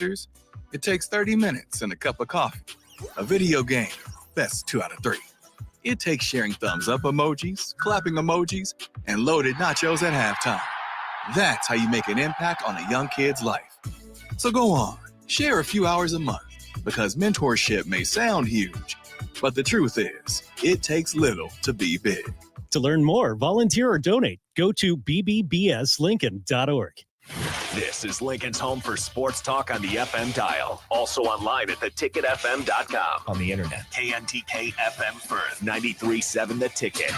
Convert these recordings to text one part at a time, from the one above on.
It takes 30 minutes and a cup of coffee. A video game, that's 2 out of 3. It takes sharing thumbs up emojis, clapping emojis, and loaded nachos at halftime. That's how you make an impact on a young kid's life. So go on, share a few hours a month, because mentorship may sound huge, but the truth is, it takes little to be big. To learn more, volunteer or donate, go to bbbslincoln.org. This is Lincoln's home for sports talk on the FM dial. Also online at theticketfm.com. On the internet. KNTK FM Firth, 93.7 The Ticket.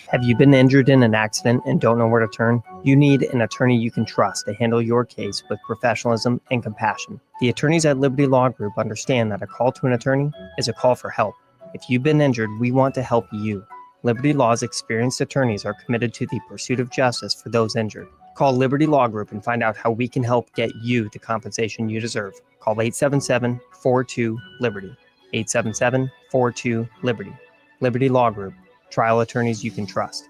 Have you been injured in an accident and don't know where to turn? You need an attorney you can trust to handle your case with professionalism and compassion. The attorneys at Liberty Law Group understand that a call to an attorney is a call for help. If you've been injured, we want to help you. Liberty Law's experienced attorneys are committed to the pursuit of justice for those injured. Call Liberty Law Group and find out how we can help get you the compensation you deserve. Call 877-42-LIBERTY. 877-42-LIBERTY. Liberty Law Group. Trial attorneys you can trust.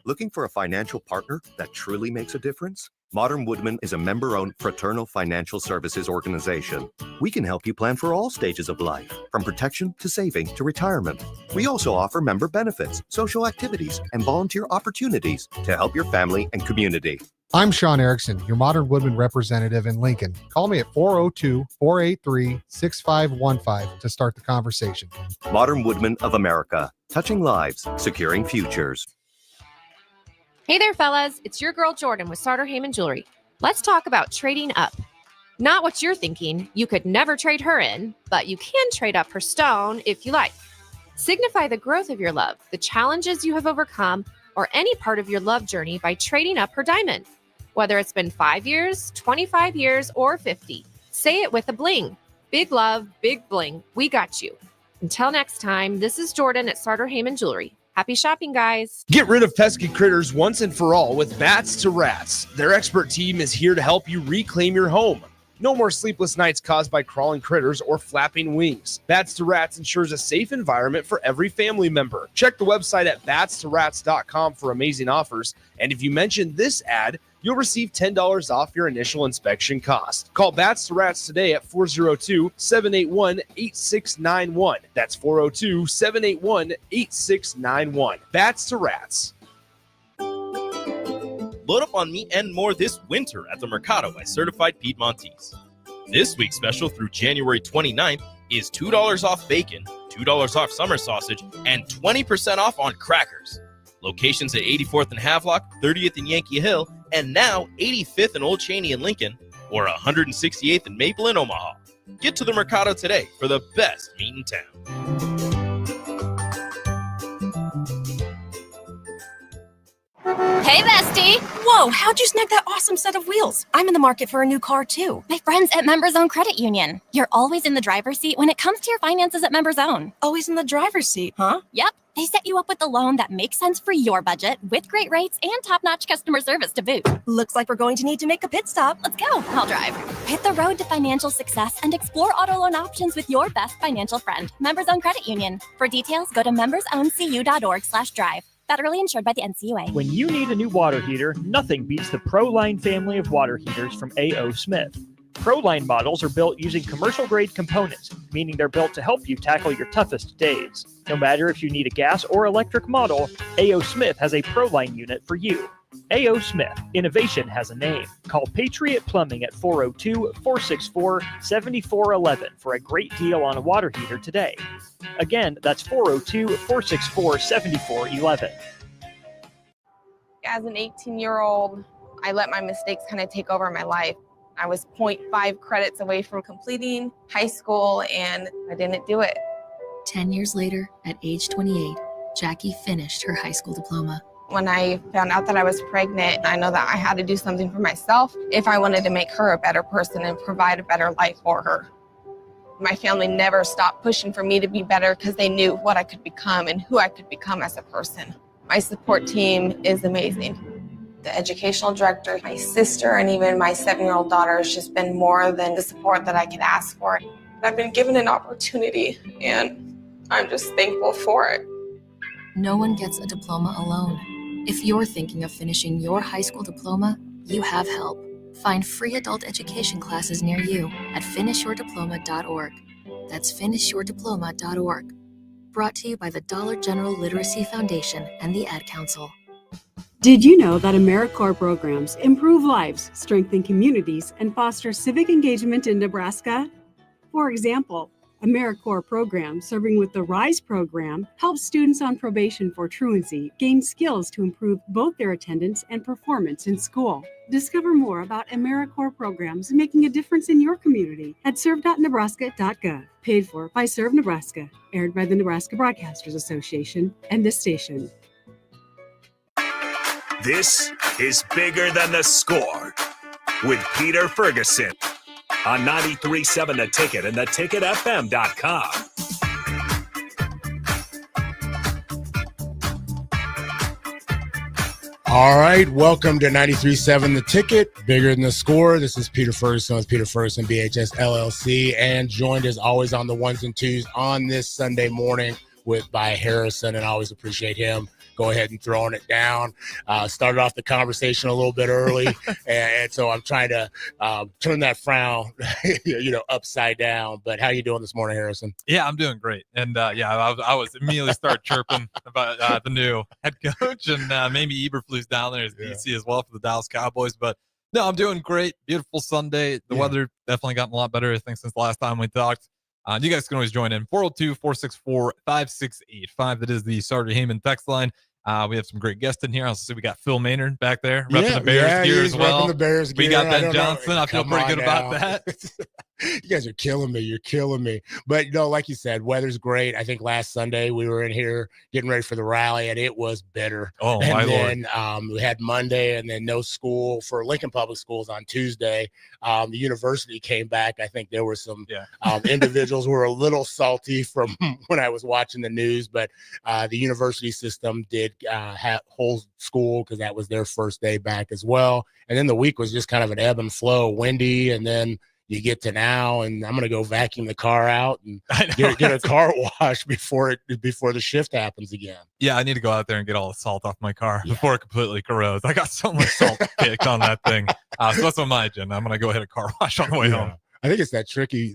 Looking for a financial partner that truly makes a difference? Modern Woodmen is a member-owned fraternal financial services organization. We can help you plan for all stages of life, from protection to saving to retirement. We also offer member benefits, social activities, and volunteer opportunities to help your family and community. I'm Sean Erickson, your Modern Woodmen representative in Lincoln. Call me at 402-483-6515 to start the conversation. Modern Woodmen of America, touching lives, securing futures. Hey there, fellas. It's your girl, Jordan, with Sartor Heyman Jewelry. Let's talk about trading up. Not what you're thinking. You could never trade her in, but you can trade up her stone if you like. Signify the growth of your love, the challenges you have overcome, or any part of your love journey by trading up her diamond. Whether it's been 5 years, 25 years, or 50. Say it with a bling. Big love, big bling. We got you. Until next time, this is Jordan at Sartor Heyman Jewelry. Happy shopping, guys. Get rid of pesky critters once and for all with Bats to Rats. Their expert team is here to help you reclaim your home. No more sleepless nights caused by crawling critters or flapping wings. Bats to Rats ensures a safe environment for every family member. Check the website at batstorats.com for amazing offers. And if you mention this ad, you'll receive $10 off your initial inspection cost. Call Bats to Rats today at 402-781-8691. That's 402-781-8691. Bats to Rats. Load up on meat and more this winter at the Mercado by Certified Piedmontese. This week's special through January 29th is $2 off bacon, $2 off summer sausage, and 20% off on crackers. Locations at 84th and Havelock, 30th and Yankee Hill, and now 85th and Old Cheney in Lincoln, or 168th and Maple in Omaha. Get to the Mercado today for the best meat in town. Hey, bestie! Whoa, how'd you snag that awesome set of wheels? I'm in the market for a new car, too. My friends at Members Own Credit Union. You're always in the driver's seat when it comes to your finances at Members Own. Always in the driver's seat, huh? Yep. They set you up with a loan that makes sense for your budget with great rates and top-notch customer service to boot. Looks like we're going to need to make a pit stop. Let's go. I'll drive. Hit the road to financial success and explore auto loan options with your best financial friend, Members Own Credit Union. For details, go to membersowncu.org/drive. Federally insured by the NCUA. When you need a new water heater, nothing beats the ProLine family of water heaters from A.O. Smith. ProLine models are built using commercial-grade components, meaning they're built to help you tackle your toughest days. No matter if you need a gas or electric model, A.O. Smith has a ProLine unit for you. A.O. Smith. Innovation has a name. Call Patriot Plumbing at 402-464-7411 for a great deal on a water heater today. Again, that's 402-464-7411. As an 18-year-old, I let my mistakes kind of take over my life. I was 0.5 credits away from completing high school, and I didn't do it. 10 years later, at age 28, Jackie finished her high school diploma. When I found out that I was pregnant, I know that I had to do something for myself if I wanted to make her a better person and provide a better life for her. My family never stopped pushing for me to be better because they knew what I could become and who I could become as a person. My support team is amazing. The educational director, my sister, and even my 7-year-old daughter has just been more than the support that I could ask for. I've been given an opportunity, and I'm just thankful for it. No one gets a diploma alone. If you're thinking of finishing your high school diploma, you have help. Find free adult education classes near you at finishyourdiploma.org. That's finishyourdiploma.org. Brought to you by the Dollar General Literacy Foundation and the Ad Council. Did you know that AmeriCorps programs improve lives, strengthen communities, and foster civic engagement in Nebraska? For example, AmeriCorps program serving with the RISE program helps students on probation for truancy gain skills to improve both their attendance and performance in school. Discover more about AmeriCorps programs making a difference in your community at serve.nebraska.gov. Paid for by Serve Nebraska. Aired by the Nebraska Broadcasters Association and this station. This is Bigger Than the Score with Peter Ferguson on 93.7 The Ticket and theticketfm.com. All right, welcome to 93.7 The Ticket, Bigger Than the Score. This is Peter Ferguson with Peter Ferguson BHS LLC, and joined as always on the ones and twos on this Sunday morning by Harrison, and I always appreciate him. Go ahead and throwing it down. Started off the conversation a little bit early, and so I'm trying to turn that frown, upside down. But how you doing this morning, Harrison? Yeah, I'm doing great. And I was immediately start chirping about the new head coach, and maybe Eberflus down there as DC as well for the Dallas Cowboys. But no, I'm doing great. Beautiful Sunday. The weather definitely gotten a lot better, I think, since the last time we talked. You guys can always join in 402-464-5685. That is the Sartor Heyman text line. We have some great guests in here. I'll see we got Phil Maynard back there repping the Bears gear as well. The Bears gear. We got Ben Johnson. I feel pretty good about that. You guys are killing me. You're killing me. But like you said, weather's great. I think last Sunday we were in here getting ready for the rally, and it was bitter. Oh, and my then, Lord. We had Monday, and then no school for Lincoln Public Schools on Tuesday. The university came back. I think there were some individuals who were a little salty from when I was watching the news, but the university system did have whole school because that was their first day back as well. And then the week was just kind of an ebb and flow, windy, and then you get to now, and I'm going to go vacuum the car out and get a car wash before the shift happens again. Yeah, I need to go out there and get all the salt off my car before it completely corrodes. I got so much salt picked on that thing. So that's on my agenda. I'm going to go ahead and car wash on the way home. I think it's that tricky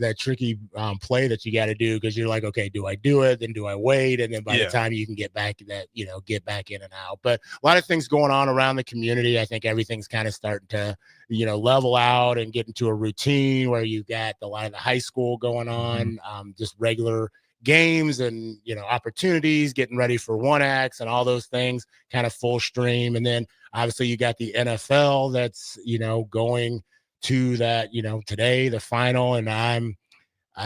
play that you got to do, because you're like, okay, do I do it? Then do I wait? And then by the time you can get back in and out. But a lot of things going on around the community. I think everything's kind of starting to, level out and get into a routine where you got a lot of the high school going on, just regular games and, opportunities, getting ready for 1X and all those things kind of full stream. And then obviously you got the NFL that's, going to that, today, the final. And I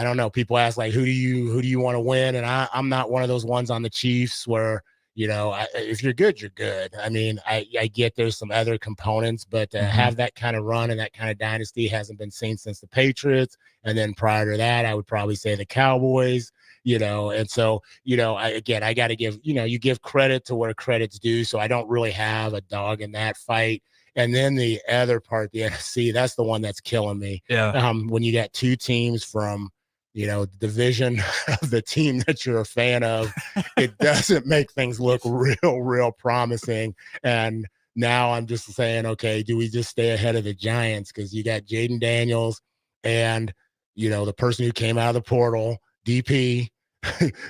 don't know, people ask like, who do you want to win? And I'm not one of those ones on the Chiefs where, if you're good, you're good. I mean, I get there's some other components, but to have that kind of run and that kind of dynasty hasn't been seen since the Patriots. And then prior to that, I would probably say the Cowboys, and so, I got to give, you give credit to where credit's due. So I don't really have a dog in that fight. And then the other part, the NFC, that's the one that's killing me. Yeah. When you got two teams from, the division of the team that you're a fan of, it doesn't make things look real promising. And now I'm just saying, okay, do we just stay ahead of the Giants? Because you got Jaden Daniels and, the person who came out of the portal, DP,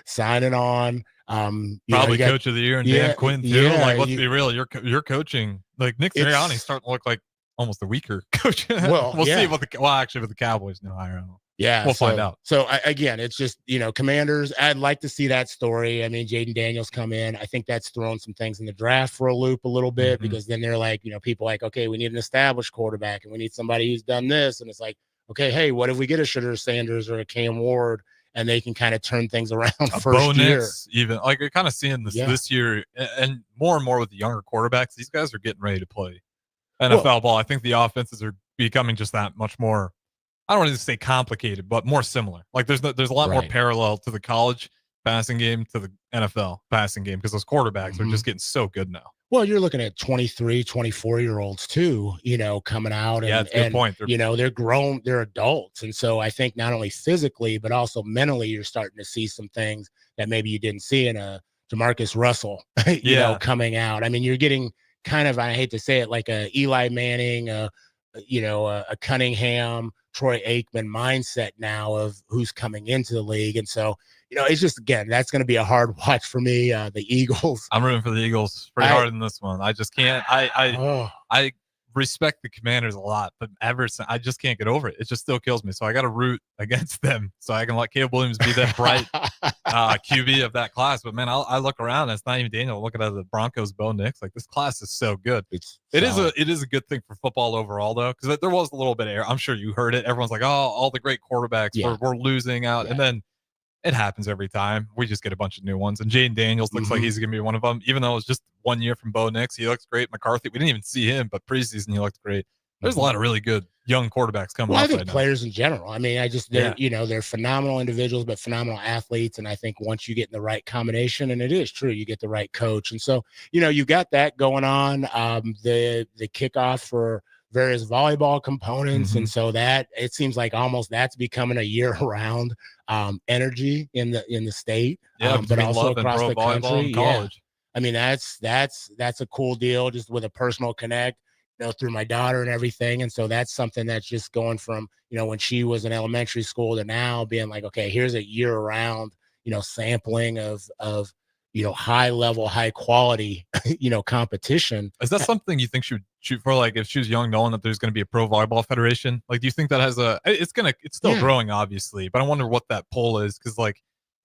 signing on. Probably coach of the year and Dan Quinn too. Let's be real, you're coaching like Nick Sirianni's starting to look like almost a weaker coach. We'll see with the Cowboys no higher. Yeah, we'll find out. So again, it's just Commanders. I'd like to see that story. I mean, Jaden Daniels come in. I think that's thrown some things in the draft for a loop a little bit, because then they're like, people like, okay, we need an established quarterback and we need somebody who's done this, and it's like, okay, hey, what if we get a Shedeur Sanders or a Cam Ward? And they can kind of turn things around first year. Even like you're kind of seeing this year, and more with the younger quarterbacks. These guys are getting ready to play NFL ball. I think the offenses are becoming just that much more. I don't want to say complicated, but more similar. Like there's a lot more parallel to the college passing game to the NFL passing game, because those quarterbacks are just getting so good now. Well, you're looking at 23, 24-year-olds too, coming out. And, that's a good point. They're grown, they're adults. And so I think not only physically, but also mentally, you're starting to see some things that maybe you didn't see in a DeMarcus Russell, coming out. I mean, you're getting kind of, I hate to say it, like a Eli Manning, a Cunningham, Troy Aikman mindset now of who's coming into the league. And so, it's just, again, that's going to be a hard watch for me. The Eagles. I'm rooting for the Eagles pretty hard in this one. I just can't. I respect the Commanders a lot, but I just can't get over it. It just still kills me. So I got to root against them so I can let Caleb Williams be that bright QB of that class. But man, I look around. And it's not even Daniel looking at the Broncos, Bo Nix. Like, this class is so good. It is a good thing for football overall, though, because there was a little bit of air. I'm sure you heard it. Everyone's like, oh, all the great quarterbacks we're losing out, and then it happens every time. We just get a bunch of new ones. And Jaden Daniels looks like he's going to be one of them, even though it was just 1 year from Bo Nix. He looks great. McCarthy, we didn't even see him, but preseason he looked great. There's a lot of really good young quarterbacks coming up. I think players in general. I mean, they're phenomenal individuals, but phenomenal athletes. And I think once you get in the right combination, and it is true, you get the right coach. And so, you've got that going on. The kickoff for various volleyball components. And so that it seems like almost that's becoming a year-round energy in the state, but also across the country. College. I mean, that's a cool deal, just with a personal connect, through my daughter and everything. And so that's something that's just going from, when she was in elementary school to now being like, okay, here's a year-round, sampling of high level, high quality, competition. Is that something you think she would shoot for? Like, if she was young, knowing that there's going to be a pro volleyball federation, like, do you think that has it's still growing, obviously, but I wonder what that pull is. Cause like,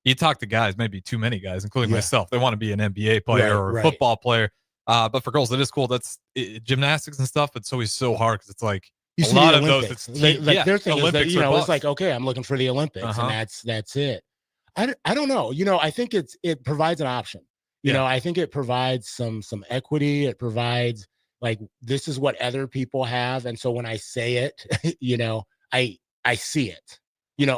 you talk to guys, maybe too many guys, including myself, they want to be an NBA player or a football player. But for girls, it is cool. That's gymnastics and stuff. It's always so hard. Cause it's like, a lot of those, it's their thing is that, it's like, okay, I'm looking for the Olympics, and that's it. I don't know. I think it provides an option. I think it provides some equity. It provides, like, this is what other people have. And so when I say it, I see it.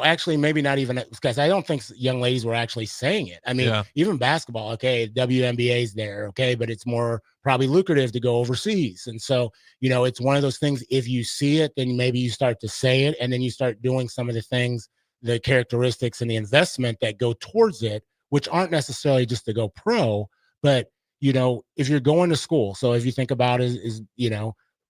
Actually, maybe not even, because I don't think young ladies were actually saying it. I mean, even basketball, okay, WNBA's there, okay, but it's more probably lucrative to go overseas. And so, it's one of those things, if you see it, then maybe you start to say it, and then you start doing some of the things, the characteristics and the investment that go towards it, which aren't necessarily just to go pro, but, if you're going to school, so if you think about it is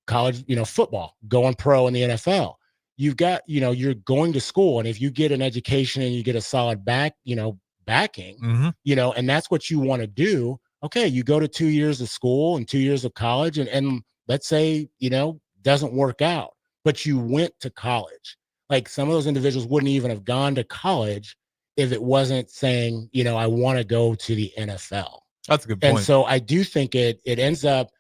college, football, going pro in the NFL, you've got, you're going to school, and if you get an education and you get a solid backing, and that's what you want to do. Okay. You go to 2 years of school and 2 years of college, and let's say, doesn't work out, but you went to college. Like, some of those individuals wouldn't even have gone to college if it wasn't saying, I want to go to the NFL. That's a good point. And so I do think it ends up,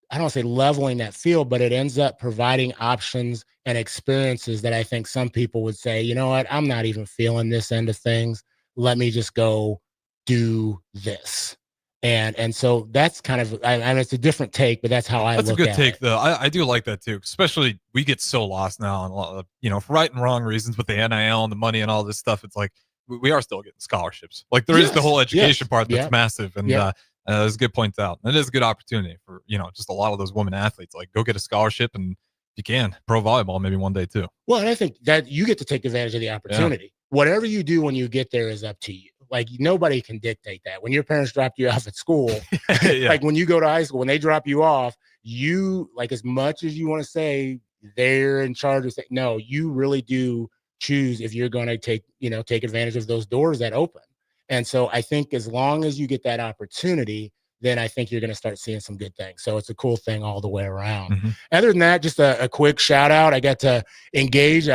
I don't want to say leveling that field, but it ends up providing options and experiences that I think some people would say, you know what, I'm not even feeling this end of things. Let me just go do this. And so that's kind of, it's a different take, but that's how I look at it. That's a good take, though. I do like that, too. Especially, we get so lost now on a lot of, for right and wrong reasons with the NIL and the money and all this stuff. It's like, we are still getting scholarships. Like, there is the whole education part that's massive. And that's a good point out. And it is a good opportunity for, just a lot of those women athletes. Like, go get a scholarship, and if you can, pro volleyball maybe one day, too. Well, and I think that you get to take advantage of the opportunity. Whatever you do when you get there is up to you. Like, nobody can dictate that. When your parents dropped you off at school, like when you go to high school, when they drop you off, you, like, as much as you want to say they're in charge of, no, you really do choose if you're going to take advantage of those doors that open. And so I think as long as you get that opportunity, then I think you're going to start seeing some good things. So it's a cool thing all the way around. Other than that, just a quick shout out. I got to engage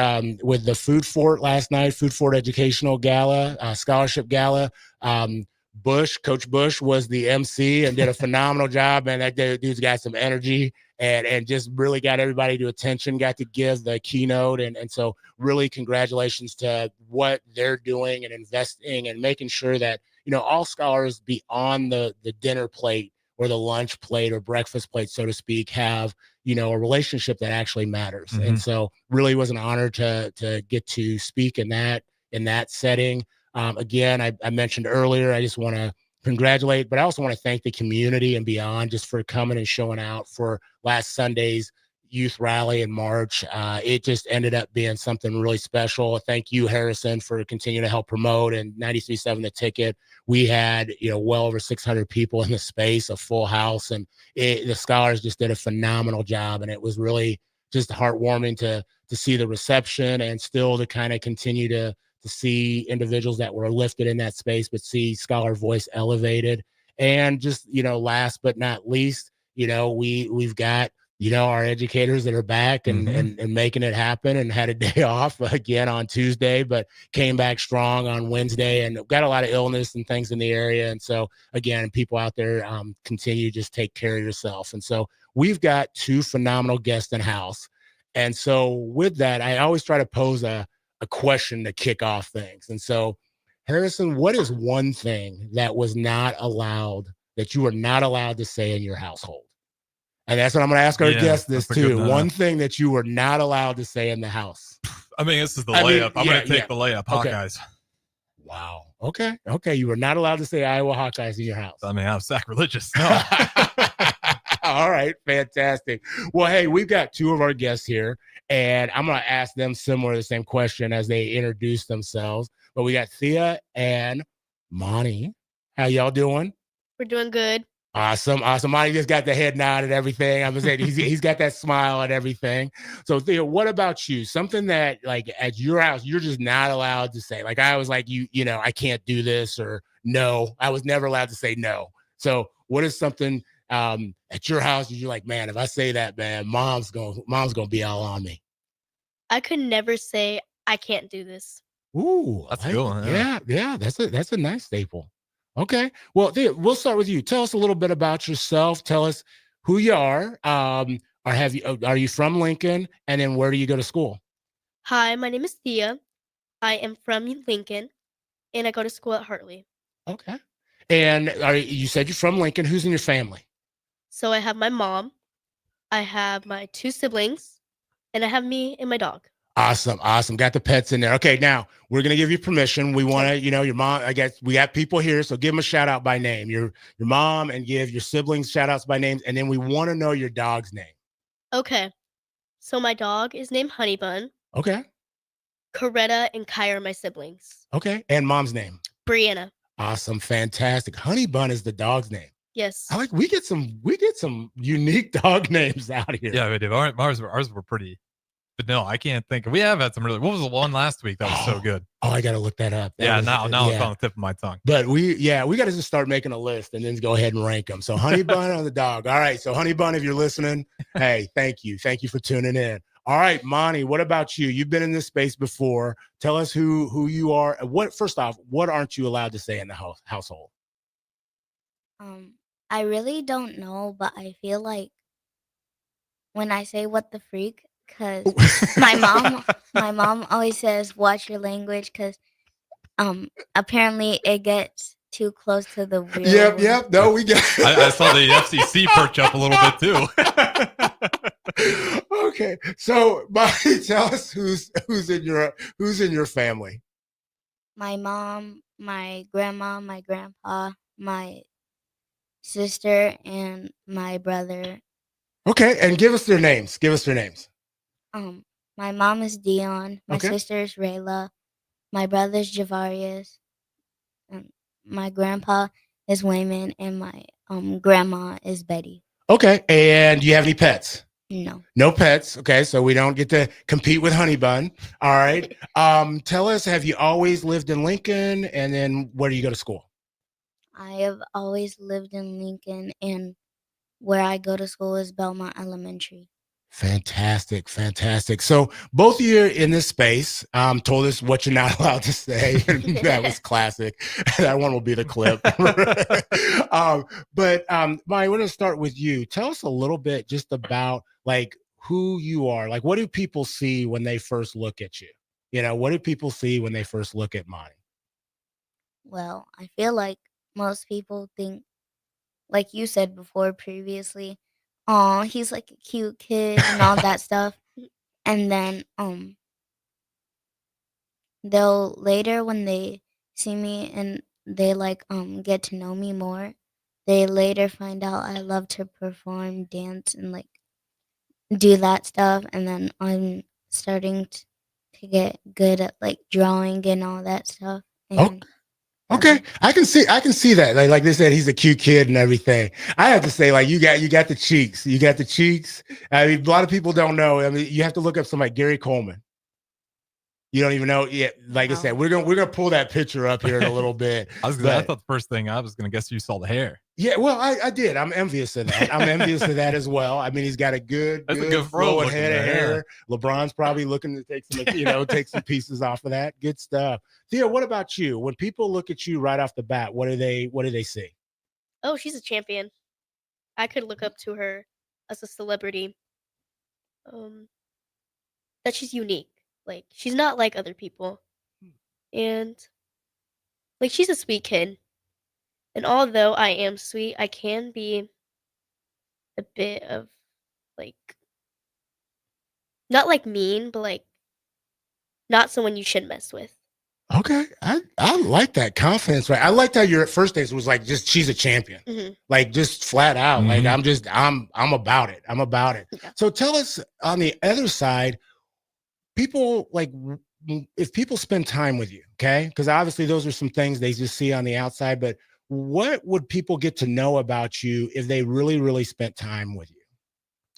with the Food Fort last night, Food Fort Educational Gala, Scholarship Gala. Coach Bush was the MC and did a phenomenal job. Man, that dude's got some energy and just really got everybody to attention, got to give the keynote. And so really congratulations to what they're doing and investing and making sure that, all scholars beyond the dinner plate or the lunch plate or breakfast plate, so to speak, have, a relationship that actually matters. And so really was an honor to get to speak in that setting. Again, I mentioned earlier, I just want to congratulate, but I also want to thank the community and beyond just for coming and showing out for last Sunday's youth rally in March. It just ended up being something really special. Thank you, Harrison, for continuing to help promote, and 93.7 The Ticket. We had, well over 600 people in the space, a full house, and the scholars just did a phenomenal job. And it was really just heartwarming to see the reception and still to kind of continue to see individuals that were lifted in that space, but see scholar voice elevated. And just, last but not least, we've got, our educators that are back and making it happen, and had a day off again on Tuesday, but came back strong on Wednesday, and got a lot of illness and things in the area. And so again, people out there, continue to just take care of yourself. And so we've got 2 phenomenal guests in house. And so with that, I always try to pose a question to kick off things. And so, Harrison, what is one thing that you were not allowed to say in your household? And that's what I'm going to ask our guests this too. One thing that you were not allowed to say in the house. I mean, this is the layup. I'm going to take the layup. Hawkeyes. Okay. Wow. Okay. You were not allowed to say Iowa Hawkeyes in your house. I mean, I'm sacrilegious. No. All right. Fantastic. Well, hey, we've got 2 of our guests here, and I'm going to ask them the same question as they introduce themselves. But we got Thea and Monty. How y'all doing? We're doing good. Awesome. Monty just got the head nod and everything. I was saying he's got that smile and everything. So Thea, what about you? Something that, like, at your house, you're just not allowed to say. Like, I was like, I can't do this, or no. I was never allowed to say no. So what is something at your house you're like, man, if I say that, man, mom's gonna be all on me? I could never say I can't do this. Ooh, that's a good one. Yeah. That's a nice staple. Okay. Well, Thea, we'll start with you. Tell us a little bit about yourself. Tell us who you are. Are you from Lincoln? And then where do you go to school? Hi, my name is Thea. I am from Lincoln, and I go to school at Hartley. Okay. And you said you're from Lincoln. Who's in your family? So I have my mom, I have my 2 siblings, and I have me and my dog. Awesome. Got the pets in there. Okay, now we're gonna give you permission. We want to, your mom. I guess we got people here, so give them a shout out by name. Your mom, and give your siblings shout outs by names, and then we want to know your dog's name. Okay. So my dog is named Honeybun. Okay. Coretta and Kai are my siblings. Okay, and mom's name? Brianna. Awesome, fantastic. Honeybun is the dog's name. Yes. We get some unique dog names out here. Yeah, we do. Ours were pretty. But no, I can't think. We have had some really. What was the one last week that was so good? Oh, I got to look that up. Now it's on the tip of my tongue. But we got to just start making a list and then go ahead and rank them. So Honeybun on the dog. All right. So Honeybun, if you're listening, hey, thank you for tuning in. All right, Monty, what about you? You've been in this space before. Tell us who you are. First off, what aren't you allowed to say in the household? I really don't know, but I feel like when I say "what the freak," because my mom always says "watch your language," because apparently it gets too close to the real. Yep. No, we get. I saw the FCC perch up a little bit too. Okay, so Monty, tell us who's in your family. My mom, my grandma, my grandpa, my sister, and my brother. Okay, and give us their names. My mom is Dion. My sister is Rayla. My brother's Javarius. My grandpa is Wayman, and my grandma is Betty. Okay, and do you have any pets? No. No pets. Okay, so we don't get to compete with Honeybun. All right. Tell us, have you always lived in Lincoln, and then where do you go to school? I have always lived in Lincoln, and where I go to school is Belmont Elementary. Fantastic. So both of you in this space told us what you're not allowed to say. That was classic. That one will be the clip. But Maya, I want to start with you. Tell us a little bit just about like who you are. Like, what do people see when they first look at you? What do people see when they first look at Monty? Well, I feel like most people think, like you said before previously, oh, he's like a cute kid and all that stuff. And then they'll later, when they see me and they get to know me more, they later find out I love to perform, dance, and like do that stuff. And then I'm starting to get good at like drawing and all that stuff. And Okay, I can see that. Like they said, he's a cute kid and everything. I have to say, like you got the cheeks. You got the cheeks. I mean, a lot of people don't know. I mean, you have to look up somebody, Gary Coleman. You don't even know. Yeah, like I said, we're gonna pull that picture up here in a little bit. I thought the first thing I was gonna guess you saw the hair. Yeah, well, I did. I'm envious of that. I'm envious of that as well. I mean, he's got a good flowing head of hair. LeBron's probably looking to take some, take some pieces off of that. Good stuff. Thea, what about you? When people look at you right off the bat, what do they see? Oh, she's a champion. I could look up to her as a celebrity. That she's unique. Like, she's not like other people. And like, she's a sweet kid. And although I am sweet, I can be a bit of like, not like mean, but like not someone you should mess with. Okay, I like that confidence. Right, I liked how your first days was like just she's a champion, like just flat out. Like I'm about it. I'm about it. Yeah. So tell us on the other side, people like if people spend time with you, okay? Because obviously those are some things they just see on the outside, but what would people get to know about you if they really, really spent time with you?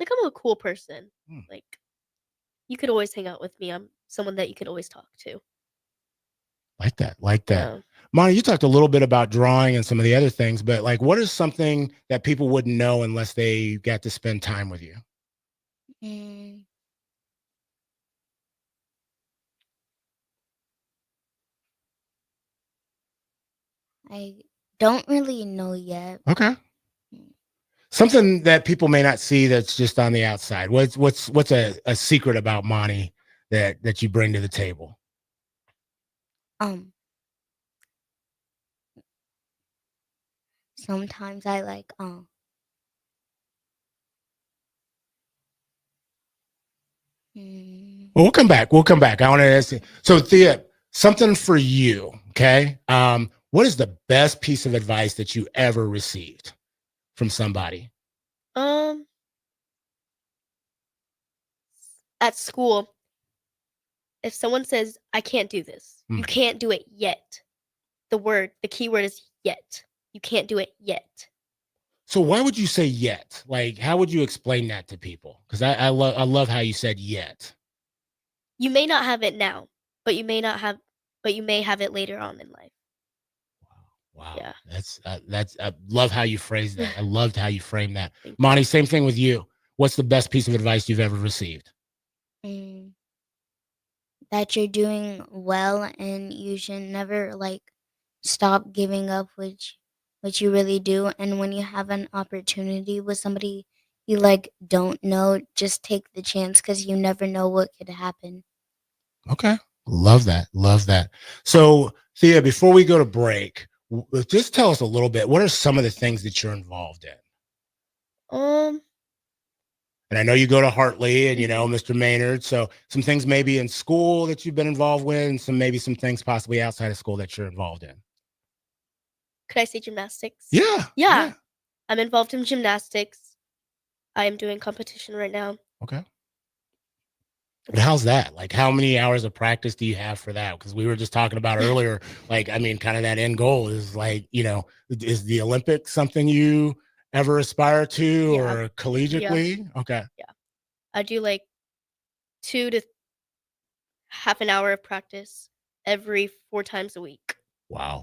Like, I'm a cool person. Like, you could always hang out with me. I'm someone that you could always talk to. Like that. Yeah. Monty, you talked a little bit about drawing and some of the other things, but like, what is something that people wouldn't know unless they got to spend time with you? I don't really know yet. Okay. Something that people may not see that's just on the outside. What's a secret about Monty that you bring to the table? Sometimes I like Well, we'll come back. I want to ask you. So, Thea, something for you, okay? What is the best piece of advice that you ever received from somebody? At school, if someone says, I can't do this, you can't do it yet. The key word is yet. You can't do it yet. So why would you say yet? Like, how would you explain that to people? Because I love how you said yet. You may not have it now, but you may have it later on in life. Wow. Yeah. That's I love how you phrased that. I loved how you framed that. Monty, same thing with you. What's the best piece of advice you've ever received? that you're doing well, and you should never like stop giving up what you really do. And when you have an opportunity with somebody you like don't know, just take the chance, because you never know what could happen. Okay. Love that. Love that. So, Thea, before we go to break, just tell us a little bit. What are some of the things that you're involved in? And I know you go to Hartley and, Mr. Maynard. So some things maybe in school that you've been involved with, and some things possibly outside of school that you're involved in. Could I say gymnastics? Yeah. I'm involved in gymnastics. I am doing competition right now. Okay. And how's that? Like, how many hours of practice do you have for that? Because we were just talking about earlier, kind of that end goal is is the Olympics something you ever aspire to, or collegiately? Yeah. Okay. Yeah. I do 2 to half an hour of practice every 4 times a week. Wow.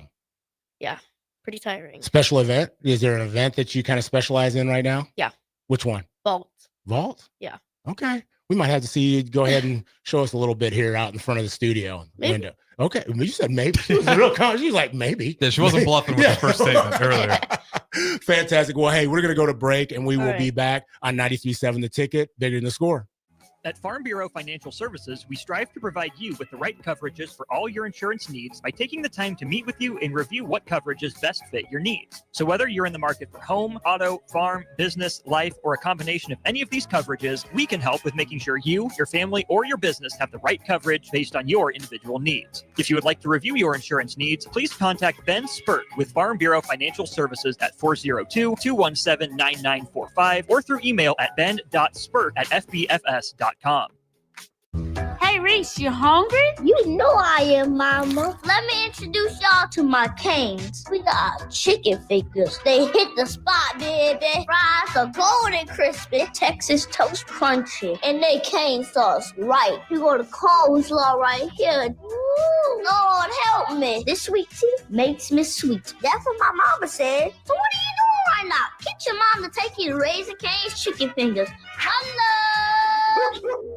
Yeah. Pretty tiring. Special event? Is there an event that you kind of specialize in right now? Yeah. Which one? Vault. Vault? Yeah. Okay. We might have to see you go ahead and show us a little bit here out in front of the studio window. Okay. You said maybe. She was real calm. She was like, maybe. Yeah, she wasn't bluffing with the first statement earlier. Fantastic. Well, hey, we're going to go to break, and we will be back on 93.7 The Ticket, Bigger Than the Score. At Farm Bureau Financial Services, we strive to provide you with the right coverages for all your insurance needs by taking the time to meet with you and review what coverages best fit your needs. So whether you're in the market for home, auto, farm, business, life, or a combination of any of these coverages, we can help with making sure you, your family, or your business have the right coverage based on your individual needs. If you would like to review your insurance needs, please contact Ben Spurt with Farm Bureau Financial Services at 402-217-9945 or through email at ben.spurt@fbfs.com. Hey, Reese, you hungry? You know I am, Mama. Let me introduce y'all to my canes. We got chicken fingers. They hit the spot, baby. Fries are golden crispy, Texas toast crunchy, and they cane sauce right. You got a coleslaw right here. Ooh, Lord help me. This sweet tea makes me sweet. That's what my mama said. So what are you doing right now? Get your mom to take you to Raising Cane's chicken fingers. Hello.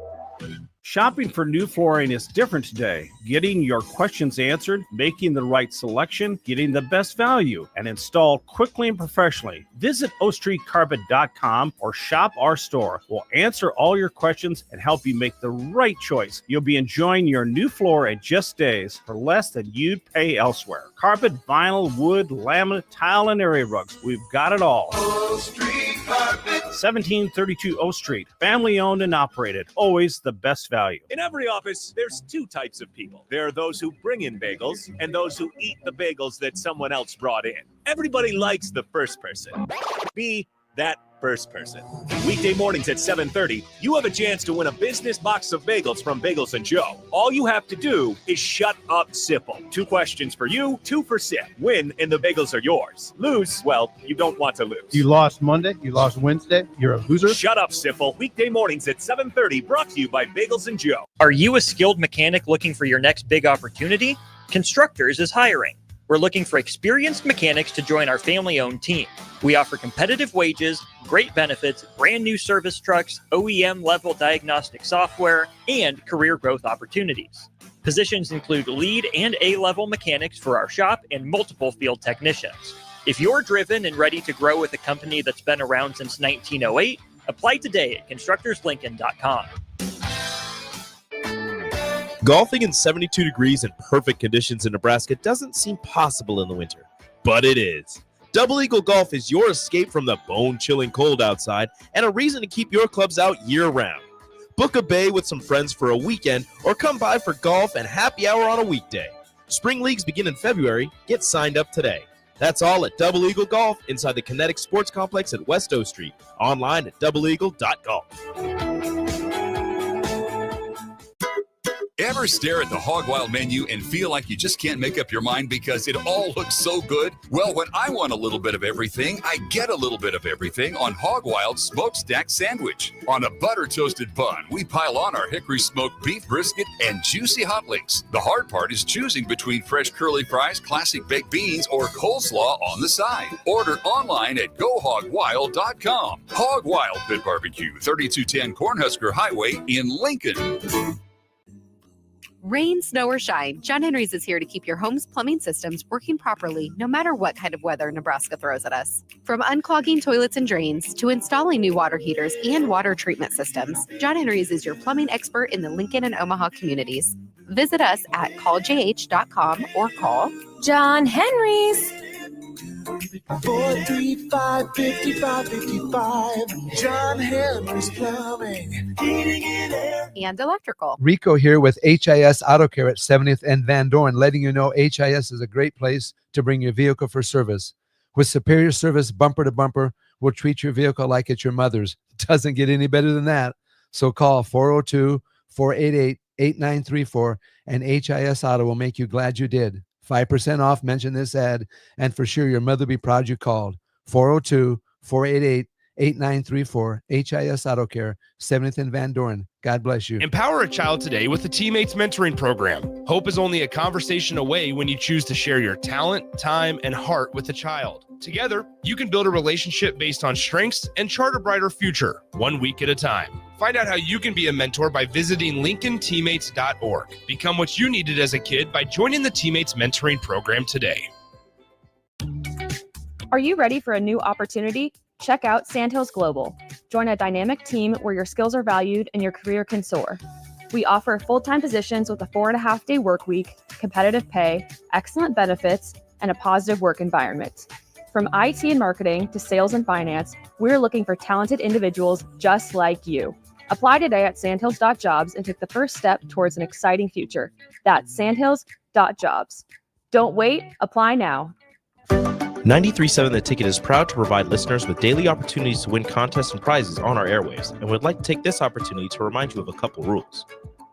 Shopping for new flooring is different today. Getting your questions answered, making the right selection, getting the best value, and installed quickly and professionally. Visit ostreetcarpet.com or shop our store. We'll answer all your questions and help you make the right choice. You'll be enjoying your new floor in just days for less than you'd pay elsewhere. Carpet, vinyl, wood, laminate, tile, and area rugs. We've got it all. O Street Carpet. 1732 O Street. Family owned and operated. Always the best value. In every office, there's two types of people. There are those who bring in bagels and those who eat the bagels that someone else brought in. Everybody likes the first person. Be that first person. Weekday mornings at 7:30, you have a chance to win a business box of bagels from Bagels & Joe. All you have to do is shut up, Sipple. 2 questions for you, 2 for Sip. Win and the bagels are yours. Lose, well, you don't want to lose. You lost Monday, you lost Wednesday, you're a loser. Shut up, Sipple. Weekday mornings at 7:30, brought to you by Bagels & Joe. Are you a skilled mechanic looking for your next big opportunity? Constructors is hiring. We're looking for experienced mechanics to join our family-owned team. We offer competitive wages, great benefits, brand new service trucks, OEM-level diagnostic software, and career growth opportunities. Positions include lead and A-level mechanics for our shop and multiple field technicians. If you're driven and ready to grow with a company that's been around since 1908, apply today at constructorslincoln.com. Golfing in 72 degrees and perfect conditions in Nebraska doesn't seem possible in the winter, but it is. Double Eagle Golf is your escape from the bone-chilling cold outside and a reason to keep your clubs out year-round. Book a bay with some friends for a weekend or come by for golf and happy hour on a weekday. Spring leagues begin in February. Get signed up today. That's all at Double Eagle Golf inside the Kinetic Sports Complex at West O Street. Online at doubleeagle.golf. Ever stare at the Hog Wild menu and feel like you just can't make up your mind because it all looks so good? Well, when I want a little bit of everything, I get a little bit of everything on Hog Wild's Smokestack Sandwich. On a butter-toasted bun, we pile on our hickory smoked beef brisket and juicy hot links. The hard part is choosing between fresh curly fries, classic baked beans, or coleslaw on the side. Order online at GoHogWild.com. Hog Wild Pit Barbecue, 3210 Cornhusker Highway in Lincoln. Rain, snow, or shine, John Henry's is here to keep your home's plumbing systems working properly no matter what kind of weather Nebraska throws at us. From unclogging toilets and drains to installing new water heaters and water treatment systems, John Henry's is your plumbing expert in the Lincoln and Omaha communities. Visit us at calljh.com or call John Henry's. 435-5555. John Henry's Plumbing, Heating and Air. And electrical. Rico here with HIS Auto Care at 70th and Van Dorn, letting you know HIS is a great place to bring your vehicle for service. With superior service, bumper to bumper, we'll treat your vehicle like it's your mother's. Doesn't get any better than that. So call 402-488-8934 and HIS Auto will make you glad you did. 5% off, mention this ad, and for sure your mother will be proud you called. 402-488-8934, HIS Auto Care, 70th and Van Dorn. God bless you. Empower a child today with the Teammates Mentoring Program. Hope is only a conversation away when you choose to share your talent, time, and heart with a child. Together, you can build a relationship based on strengths and chart a brighter future, 1 week at a time. Find out how you can be a mentor by visiting LincolnTeammates.org. Become what you needed as a kid by joining the Teammates Mentoring Program today. Are you ready for a new opportunity? Check out Sandhills Global. Join a dynamic team where your skills are valued and your career can soar. We offer full-time positions with a 4.5-day work week, competitive pay, excellent benefits, and a positive work environment. From IT and marketing to sales and finance, we're looking for talented individuals just like you. Apply today at sandhills.jobs and take the first step towards an exciting future. That's sandhills.jobs. Don't wait, apply now. 93.7 The Ticket is proud to provide listeners with daily opportunities to win contests and prizes on our airwaves, and would like to take this opportunity to remind you of a couple rules.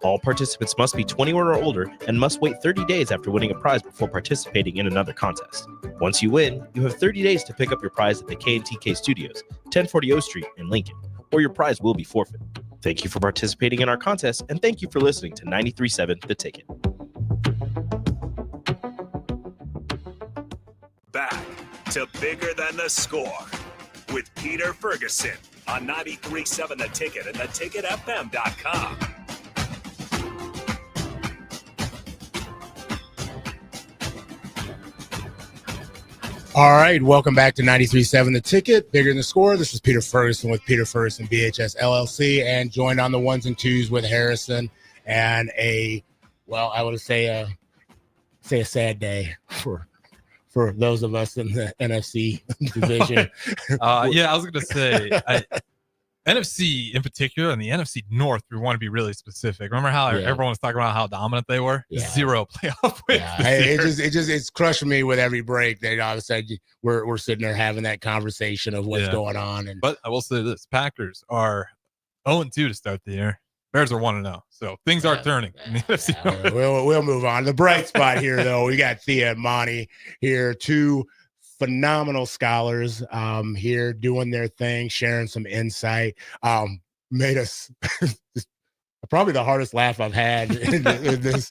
All participants must be 21 or older and must wait 30 days after winning a prize before participating in another contest. Once you win, you have 30 days to pick up your prize at the K&TK Studios, 1040 O Street in Lincoln, or your prize will be forfeit. Thank you for participating in our contest, and thank you for listening to 93.7 The Ticket. Back to Bigger Than the Score with Peter Ferguson on 93.7 The Ticket and theticketfm.com. All right, welcome back to 93.7 The Ticket, Bigger Than the Score. This is Peter Ferguson with Peter Ferguson BHS LLC, and joined on the ones and twos with Harrison, and I would say a sad day for those of us in the NFC division. Yeah, I was going to say NFC in particular, and the NFC North, we want to be really specific. Remember how everyone was talking about how dominant they were? Yeah. 0 playoff wins. Yeah. It's crushing me with every break that all of a sudden we're sitting there having that conversation of what's going on. But I will say this: Packers are 0-2 to start the year. Bears are 1-0, so things are turning in the NFC North. We'll move on. The bright spot here, though, we got Thea and Monty here, two phenomenal scholars here doing their thing, sharing some insight. Made us probably the hardest laugh I've had in this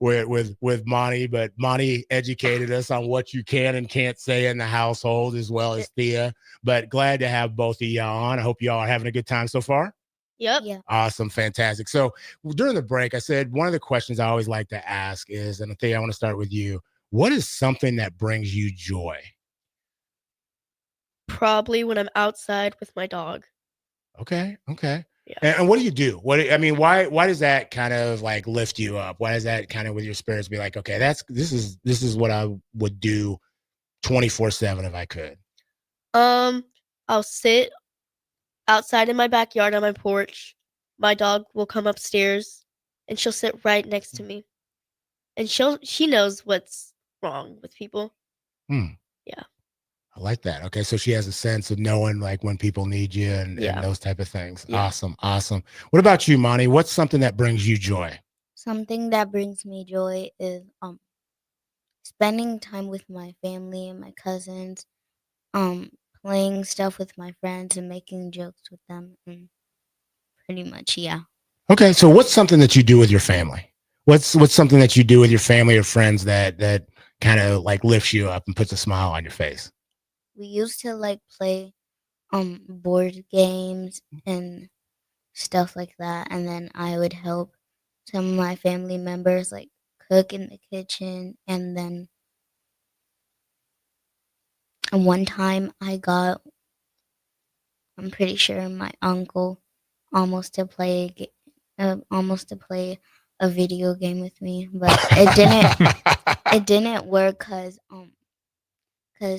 with Monty, but Monty educated us on what you can and can't say in the household, as well as Thea. But glad to have both of y'all on. I hope y'all are having a good time so far. Yep. Yeah. Awesome. Fantastic. So during the break, I said one of the questions I always like to ask is, and Thea, I want to start with you. What is something that brings you joy? Probably when I'm outside with my dog. Okay. Yeah. And what do you do? Why does that kind of like lift you up? Why does that kind of with your spirits be like, okay, this is what I would do 24/7 if I could? I'll sit outside in my backyard on my porch. My dog will come upstairs and she'll sit right next to me. And she knows what's wrong with people. Yeah. I like that. Okay. So she has a sense of knowing like when people need you and those type of things. Yeah. Awesome. What about you, Monty? What's something that brings you joy? Something that brings me joy is spending time with my family and my cousins, playing stuff with my friends and making jokes with them, and pretty much, yeah. Okay, so what's something that you do with your family? What's something that you do with your family or friends that kind of like lifts you up and puts a smile on your face? We used to like play board games and stuff like that, and then I would help some of my family members like cook in the kitchen, and then one time I'm pretty sure my uncle almost to play a video game with me, but it didn't work because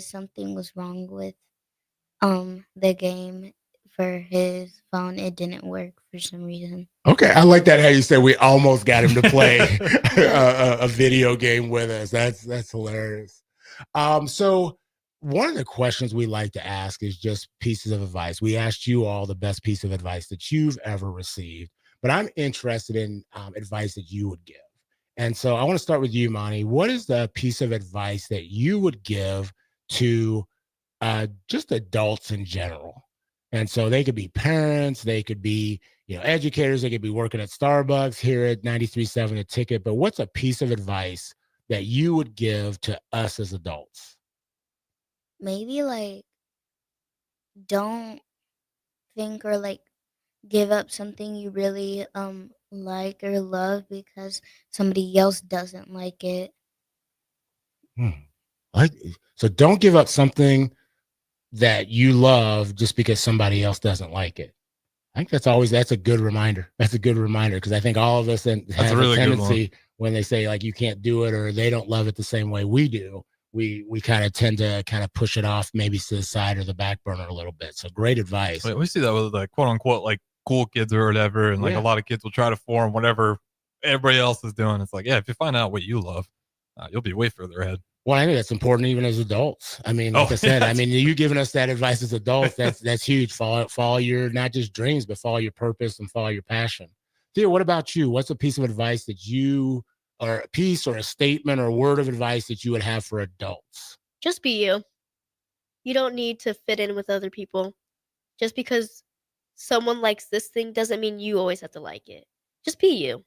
something was wrong with the game for his phone. It didn't work for some reason. Okay, I like that how you said we almost got him to play a video game with us. That's hilarious. So one of the questions we like to ask is just pieces of advice. We asked you all the best piece of advice that you've ever received, but I'm interested in advice that you would give. And so I want to start with you, Monty. What is the piece of advice that you would give to just adults in general? And so they could be parents, they could be, educators, they could be working at Starbucks here at 93.7 The Ticket. But what's a piece of advice that you would give to us as adults? Maybe like don't think or like give up something you really like or love because somebody else doesn't like it. So don't give up something that you love just because somebody else doesn't like it. I think that's a good reminder. That's a good reminder because I think all of us have a tendency when they say like you can't do it or they don't love it the same way we do. We kind of tend to kind of push it off maybe to the side or the back burner a little bit. So great advice. We see that with like quote unquote like cool kids or whatever, and like a lot of kids will try to form whatever everybody else is doing. It's like, if you find out what you love, you'll be way further ahead. Well, I think that's important even as adults. I mean, like I said, I mean, you giving us that advice as adults, that's huge. Follow your not just dreams, but follow your purpose and follow your passion. Thea, what about you? What's a piece of advice that you, or a piece or a statement or a word of advice that you would have for adults? Just be you. You don't need to fit in with other people. Just because someone likes this thing doesn't mean you always have to like it. Just be you.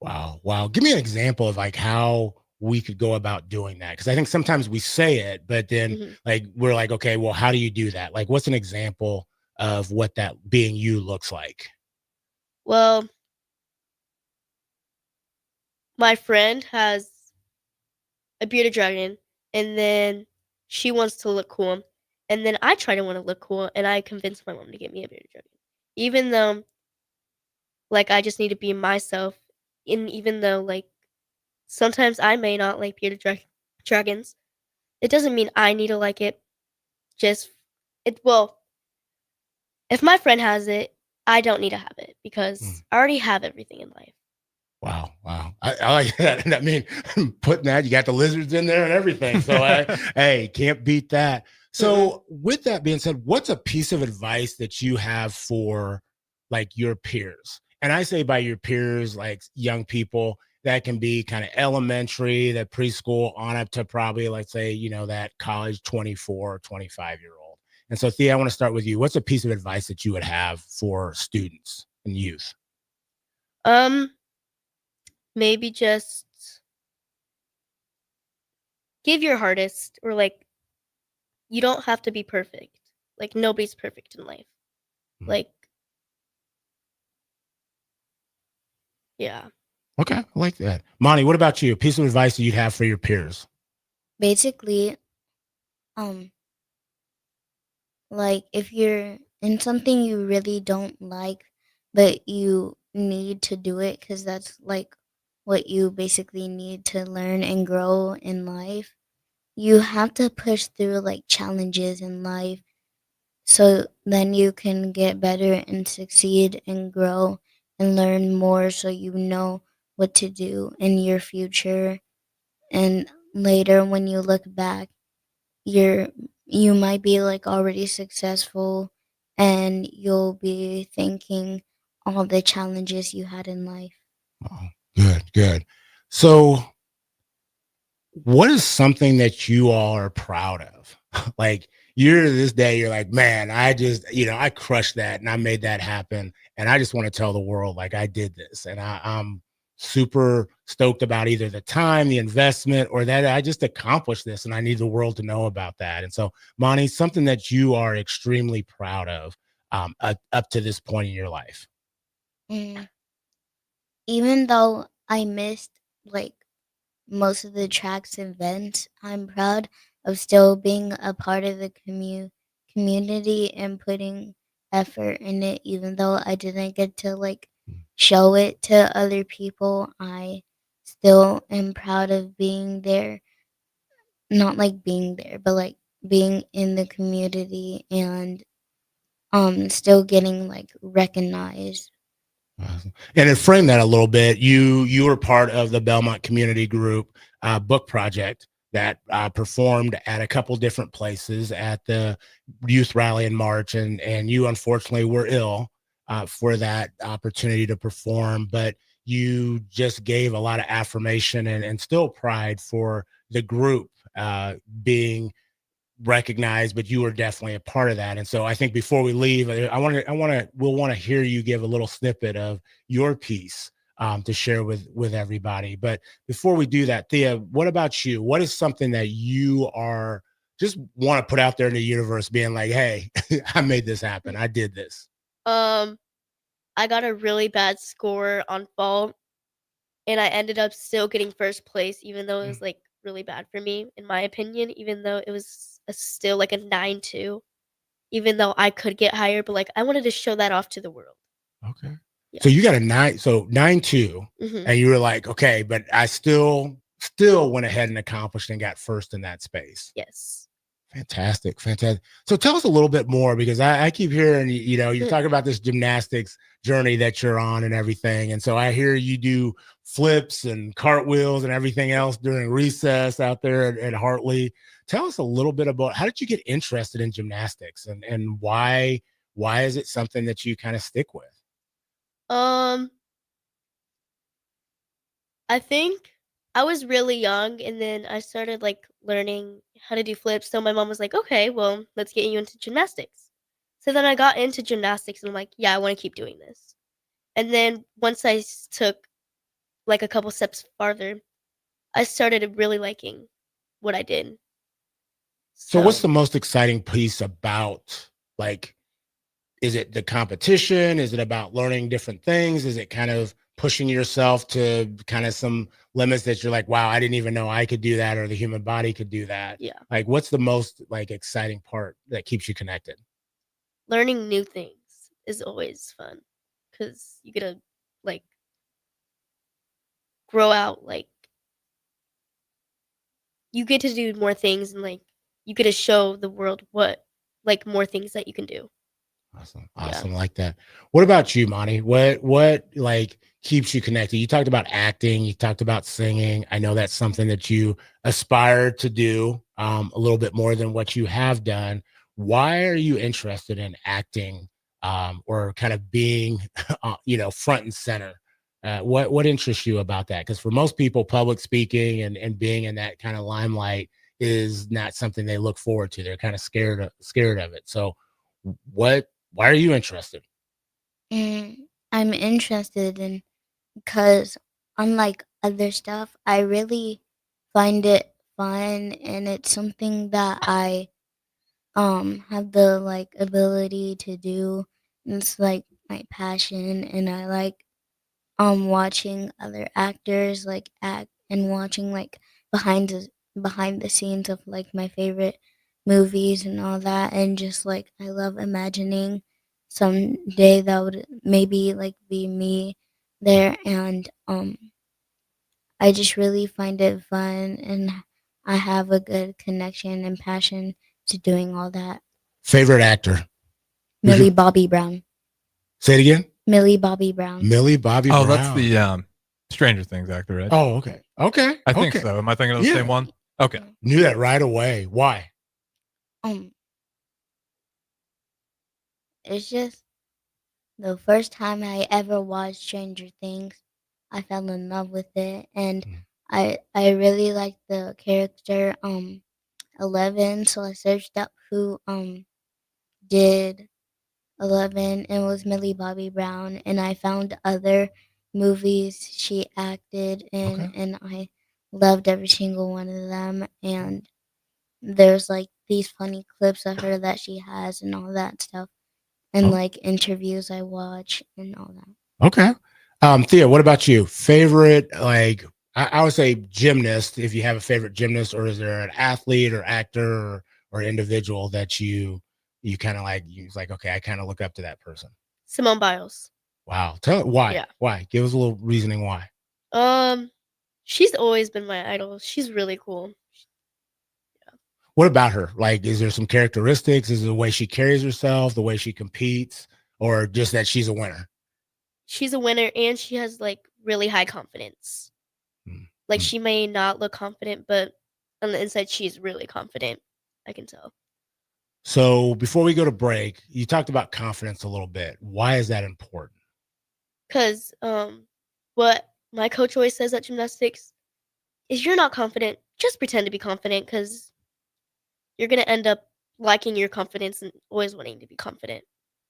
Wow. Wow. Give me an example of like how we could go about doing that. Cause I think sometimes we say it, but then like, we're like, okay, well, how do you do that? Like, what's an example of what that being you looks like? Well, my friend has a bearded dragon, and then she wants to look cool. And then I try to want to look cool, and I convince my mom to get me a bearded dragon. Even though, like, I just need to be myself. And even though, like, sometimes I may not like bearded dragons, it doesn't mean I need to like it. Well, if my friend has it, I don't need to have it because I already have everything in life. Wow. Wow. I like that. And I mean, putting that, you got the lizards in there and everything. So hey, can't beat that. So with that being said, what's a piece of advice that you have for like your peers? And I say by your peers, like young people, that can be kind of elementary, that preschool on up to probably, let's say, you know, that college 24 or 25-year-old. And so Thea, I want to start with you. What's a piece of advice that you would have for students and youth? Maybe just give your hardest, or like, you don't have to be perfect. Like, nobody's perfect in life. Like, yeah. Okay, I like that. Monty, what about you? A piece of advice that you'd have for your peers? Basically, like if you're in something you really don't like, but you need to do it because that's like what you basically need to learn and grow in life, you have to push through like challenges in life so then you can get better and succeed and grow and learn more so you know what to do in your future. And later when you look back, you might be like already successful and you'll be thinking all the challenges you had in life. Good, good. So what is something that you all are proud of? Like you're to this day, you're like, man, I just, you know, I crushed that and I made that happen. And I just want to tell the world like I did this. And I'm super stoked about either the time, the investment, or that I just accomplished this and I need the world to know about that. And so, Monty, something that you are extremely proud of up to this point in your life. Even though I missed like most of the track's events, I'm proud of still being a part of the community and putting effort in it. Even though I didn't get to like show it to other people, I still am proud of being there. Not like being there, but like being in the community and still getting like recognized. And to frame that a little bit, you were part of the Belmont Community Group book project that performed at a couple different places at the youth rally in March, and you unfortunately were ill for that opportunity to perform, but you just gave a lot of affirmation and still pride for the group being recognized, but you were definitely a part of that. And so I think before we leave, we'll want to hear you give a little snippet of your piece to share with everybody. But before we do that, Thea, what about you? What is something that you are just want to put out there in the universe being like, hey, I made this happen. I did this. I got a really bad score on fall and I ended up still getting first place, even though it was like really bad for me, in my opinion, even though it was still like a 9.2, even though I could get higher, but like I wanted to show that off to the world. Okay. Yeah. So you got a 9.2 and you were like, okay, but I still went ahead and accomplished and got first in that space. Yes. Fantastic. So tell us a little bit more, because I keep hearing, you know, you're talking about this gymnastics journey that you're on and everything. And so I hear you do flips and cartwheels and everything else during recess out there at Hartley. Tell us a little bit about how did you get interested in gymnastics and why is it something that you kind of stick with? I think I was really young, and then I started like learning how to do flips. So my mom was like, "Okay, well, let's get you into gymnastics." So then I got into gymnastics, and I'm like, "Yeah, I want to keep doing this." And then once I took like a couple steps farther, I started really liking what I did. So what's the most exciting piece about, like, is it the competition? Is it about learning different things? Is it kind of pushing yourself to kind of some limits that you're like, wow, I didn't even know I could do that, or the human body could do that? Yeah. Like, what's the most like exciting part that keeps you connected? Learning new things is always fun because you get to like grow out, like you get to do more things, and like you get to show the world what like more things that you can do. Awesome. Like that. What about you, Monty? What like keeps you connected? You talked about acting, you talked about singing. I know that's something that you aspire to do a little bit more than what you have done. Why are you interested in acting or kind of being front and center? What interests you about that? Because for most people, public speaking and being in that kind of limelight is not something they look forward to. They're kind of scared of it. So why are you interested? I'm interested in because unlike other stuff, I really find it fun, and it's something that I have the like ability to do. And it's like my passion, and I like watching other actors like act and watching like behind the scenes of like my favorite movies and all that, and just like I love imagining someday that would maybe like be me there, and I just really find it fun, and I have a good connection and passion to doing all that. Favorite actor? Millie Bobby Brown. Say it again. Millie Bobby Brown. Millie Bobby Oh, Brown. that's the Stranger Things actor, right? Oh, okay. I think okay. so. Am I thinking of the Yeah. same one? Okay. Knew that right away. Why? It's just the first time I ever watched Stranger Things, I fell in love with it, and I really liked the character 11, so I searched up who did 11, and it was Millie Bobby Brown, and I found other movies she acted in, and I loved every single one of them. And there's like these funny clips of her that she has and all that stuff, and like interviews I watch and all that. Okay. Thea, what about you? Favorite, like, I would say gymnast, if you have a favorite gymnast, or is there an athlete or actor or individual that you kind of like, you like, okay, I kind of look up to that person? Simone Biles. Wow. Tell it why. Yeah. Why? Give us a little reasoning why. She's always been my idol. She's really cool. What about her? Like, is there some characteristics? Is it the way she carries herself, the way she competes, or just that she's a winner? She's a winner, and she has like really high confidence. Like she may not look confident, but on the inside she's really confident. I can tell. So before we go to break, you talked about confidence a little bit. Why is that important? Because what my coach always says at gymnastics is, you're not confident, just pretend to be confident, because you're going to end up liking your confidence and always wanting to be confident.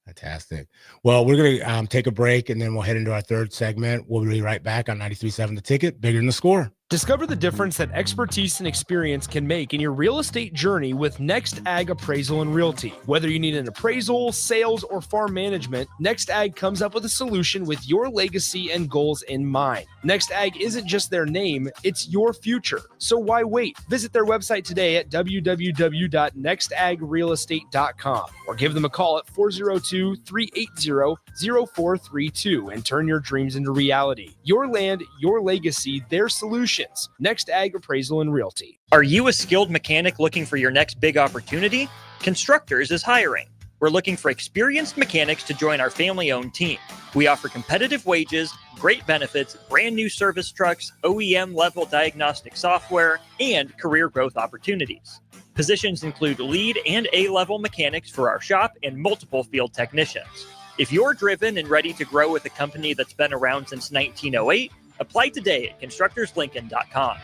Fantastic. Well, we're going to take a break, and then we'll head into our third segment. We'll be right back on 93.7 The Ticket, Bigger Than the Score. Discover the difference that expertise and experience can make in your real estate journey with Next Ag Appraisal and Realty. Whether you need an appraisal, sales, or farm management, Next Ag comes up with a solution with your legacy and goals in mind. Next Ag isn't just their name, it's your future. So why wait? Visit their website today at www.nextagrealestate.com or give them a call at 402-380-0432 and turn your dreams into reality. Your land, your legacy, their solution. Next Ag Appraisal and Realty. Are you a skilled mechanic looking for your next big opportunity? Constructors is hiring. We're looking for experienced mechanics to join our family-owned team. We offer competitive wages, great benefits, brand new service trucks, OEM-level diagnostic software, and career growth opportunities. Positions include lead and A-level mechanics for our shop and multiple field technicians. If you're driven and ready to grow with a company that's been around since 1908, Apply today at constructorslincoln.com.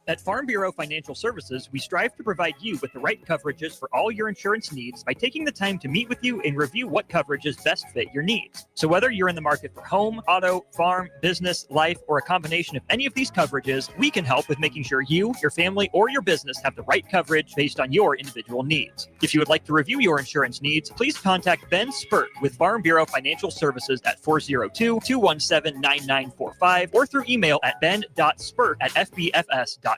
At Farm Bureau Financial Services, we strive to provide you with the right coverages for all your insurance needs by taking the time to meet with you and review what coverages best fit your needs. So whether you're in the market for home, auto, farm, business, life, or a combination of any of these coverages, we can help with making sure you, your family, or your business have the right coverage based on your individual needs. If you would like to review your insurance needs, please contact Ben Spurt with Farm Bureau Financial Services at 402-217-9945 or through email at ben.spurt@fbfs.com.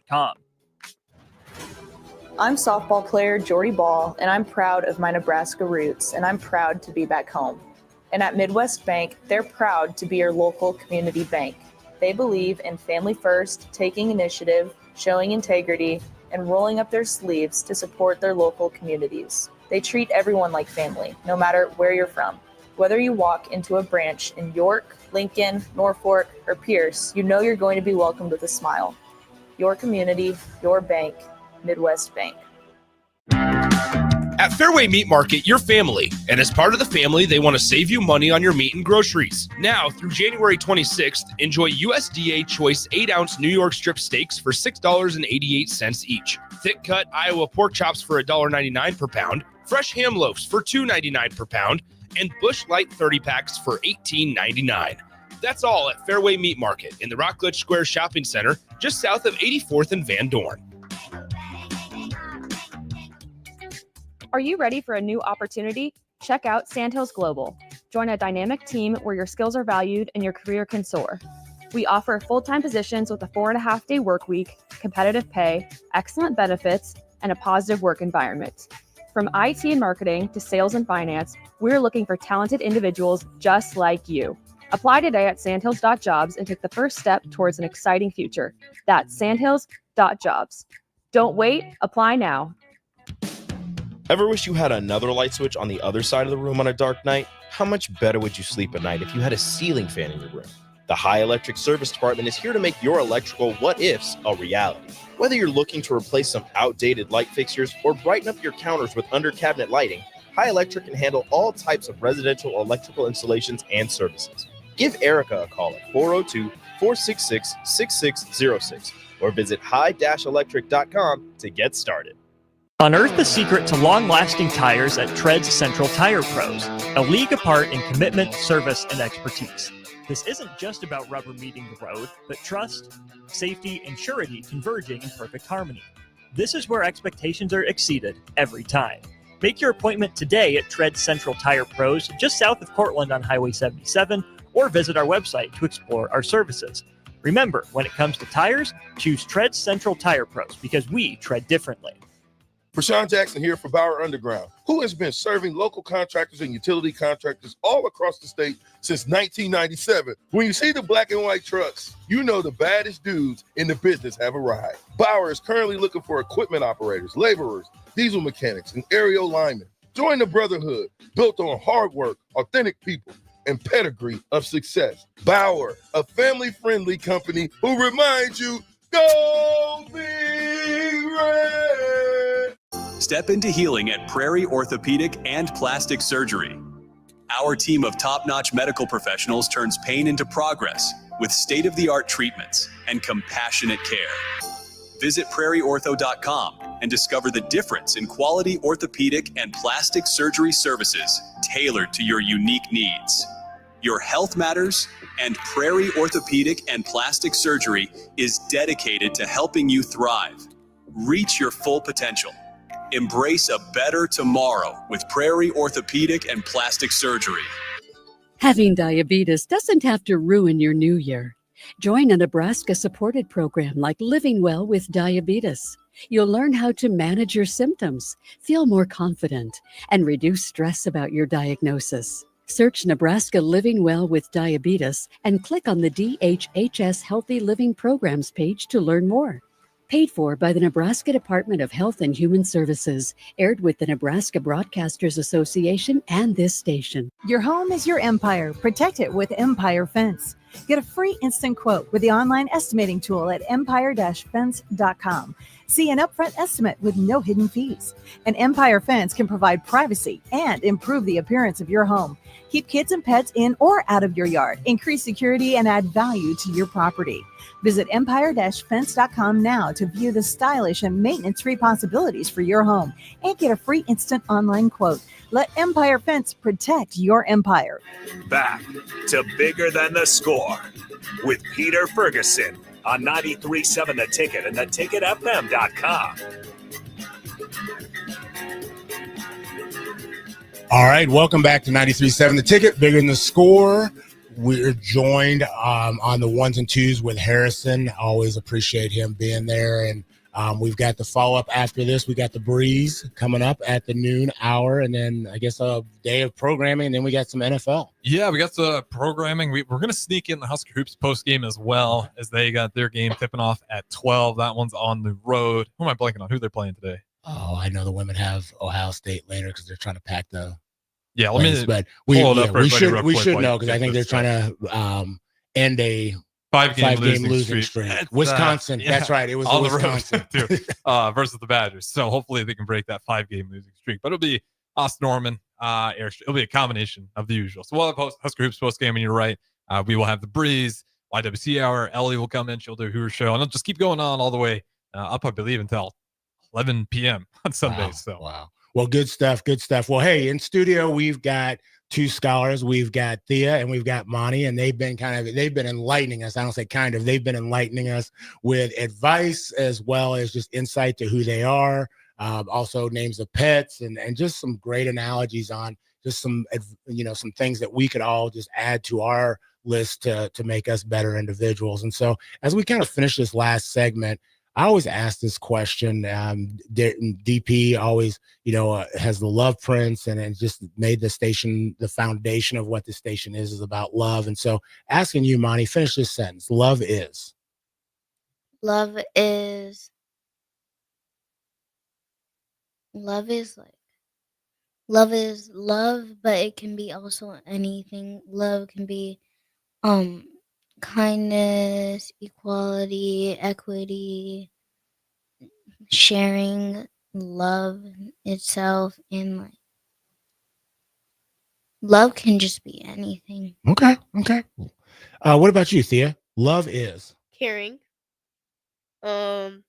I'm softball player Jordy Ball, and I'm proud of my Nebraska roots, and I'm proud to be back home. And at Midwest Bank, they're proud to be your local community bank. They believe in family first, taking initiative, showing integrity, and rolling up their sleeves to support their local communities. They treat everyone like family, no matter where you're from. Whether you walk into a branch in York, Lincoln, Norfolk, or Pierce, you know you're going to be welcomed with a smile. Your community, your bank, Midwest Bank. At Fairway Meat Market, you're family. And as part of the family, they want to save you money on your meat and groceries. Now, through January 26th, enjoy USDA Choice 8-ounce New York strip steaks for $6.88 each. Thick-cut Iowa pork chops for $1.99 per pound. Fresh ham loaves for $2.99 per pound. And Busch Light 30-packs for $18.99. That's all at Fairway Meat Market in the Rockledge Square Shopping Center, just south of 84th and Van Dorn. Are you ready for a new opportunity? Check out Sandhills Global. Join a dynamic team where your skills are valued and your career can soar. We offer full-time positions with a 4.5-day work week, competitive pay, excellent benefits, and a positive work environment. From IT and marketing to sales and finance, we're looking for talented individuals just like you. Apply today at sandhills.jobs and take the first step towards an exciting future. That's sandhills.jobs. Don't wait, apply now. Ever wish you had another light switch on the other side of the room on a dark night? How much better would you sleep at night if you had a ceiling fan in your room? The High Electric Service Department is here to make your electrical what-ifs a reality. Whether you're looking to replace some outdated light fixtures or brighten up your counters with under-cabinet lighting, High Electric can handle all types of residential electrical installations and services. Give Erica a call at 402-466-6606 or visit high-electric.com to get started. Unearth the secret to long-lasting tires at Treads Central Tire Pros, a league apart in commitment, service, and expertise. This isn't just about rubber meeting the road, but trust, safety, and surety converging in perfect harmony. This is where expectations are exceeded every time. Make your appointment today at Treads Central Tire Pros, just south of Cortland on Highway 77, or visit our website to explore our services. Remember, when it comes to tires, choose Treads Central Tire Pros because we tread differently. Prashawn Jackson here for Bauer Underground, who has been serving local contractors and utility contractors all across the state since 1997. When you see the black and white trucks, you know the baddest dudes in the business have arrived. Bauer is currently looking for equipment operators, laborers, diesel mechanics, and aerial linemen. Join the brotherhood built on hard work, authentic people, and pedigree of success. Bauer, a family-friendly company who reminds you, go Big Red! Step into healing at Prairie Orthopedic and Plastic Surgery. Our team of top-notch medical professionals turns pain into progress with state-of-the-art treatments and compassionate care. Visit prairieortho.com and discover the difference in quality orthopedic and plastic surgery services tailored to your unique needs. Your health matters, and Prairie Orthopedic and Plastic Surgery is dedicated to helping you thrive. Reach your full potential. Embrace a better tomorrow with Prairie Orthopedic and Plastic Surgery. Having diabetes doesn't have to ruin your new year. Join a Nebraska-supported program like Living Well with Diabetes. You'll learn how to manage your symptoms, feel more confident, and reduce stress about your diagnosis. Search Nebraska Living Well with Diabetes and click on the DHHS Healthy Living Programs page to learn more. Paid for by the Nebraska Department of Health and Human Services, aired with the Nebraska Broadcasters Association and this station. Your home is your empire. Protect it with Empire Fence. Get a free instant quote with the online estimating tool at empire-fence.com. See an upfront estimate with no hidden fees. An Empire Fence can provide privacy and improve the appearance of your home. Keep kids and pets in or out of your yard, increase security, and add value to your property. Visit empire-fence.com now to view the stylish and maintenance-free possibilities for your home and get a free instant online quote. Let Empire Fence protect your empire. Back to Bigger Than the Score with Peter Ferguson on 93.7 The Ticket and theticketfm.com. All right, welcome back to 93.7 The Ticket, Bigger Than the Score. We're joined on the ones and twos with Harrison. Always appreciate him being there. And we've got the follow-up after this. We got the Breeze coming up at the noon hour, and then I guess a day of programming, and then we got some NFL. Yeah, we got the programming. We're going to sneak in the Husker Hoops post-game as well, as they got their game tipping off at 12. That one's on the road. Who am I blanking on? Who they're playing today? Oh, I know the women have Ohio State later because they're trying to pack the Yeah, let me but pull it up. we should know because I think they're trying to end a five-game losing streak. Wisconsin, that's right. It was on Wisconsin the road too, versus the Badgers. So hopefully they can break that 5-game losing streak. But it'll be us, Norman, Airstream. It'll be a combination of the usual. So we'll have Husker Hoops post game, and you're right. We will have the Breeze, YWC Hour. Ellie will come in. She'll do a Hoover show, and it'll just keep going on all the way up, I believe, until 11 p.m. on Sundays. Wow. Well, good stuff. Good stuff. Well, hey, in studio, we've got two scholars. We've got Thea and we've got Monty, and they've been enlightening us. I don't say kind of, they've been enlightening us with advice as well as just insight to who they are. Also names of pets and just some great analogies on just some things that we could all just add to our list to make us better individuals. And so as we kind of finish this last segment, I always ask this question. DP always, has the love prints and just made the station, the foundation of what the station is about love. And so asking you, Monty, finish this sentence. Love is love, but it can be also anything. Love can be kindness, equality, equity, sharing, love itself, and love can just be anything. Okay. What about you, Thea? Love is Caring. Probably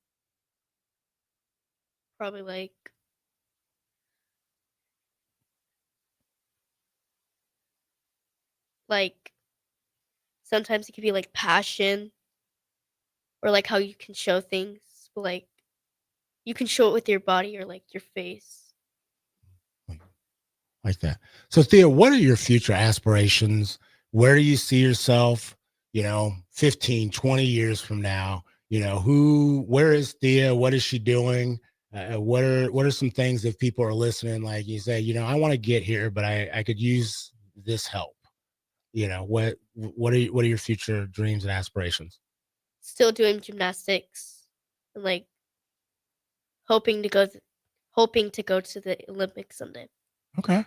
sometimes it can be passion or how you can show things, but you can show it with your body or your face. Like that. So Thea, what are your future aspirations? Where do you see yourself, 15, 20 years from now? Where is Thea? What is she doing? What are some things if people are listening, like you say, I want to get here, but I could use this help. What are your future dreams and aspirations? Still doing gymnastics and hoping to go to the Olympics someday. Okay.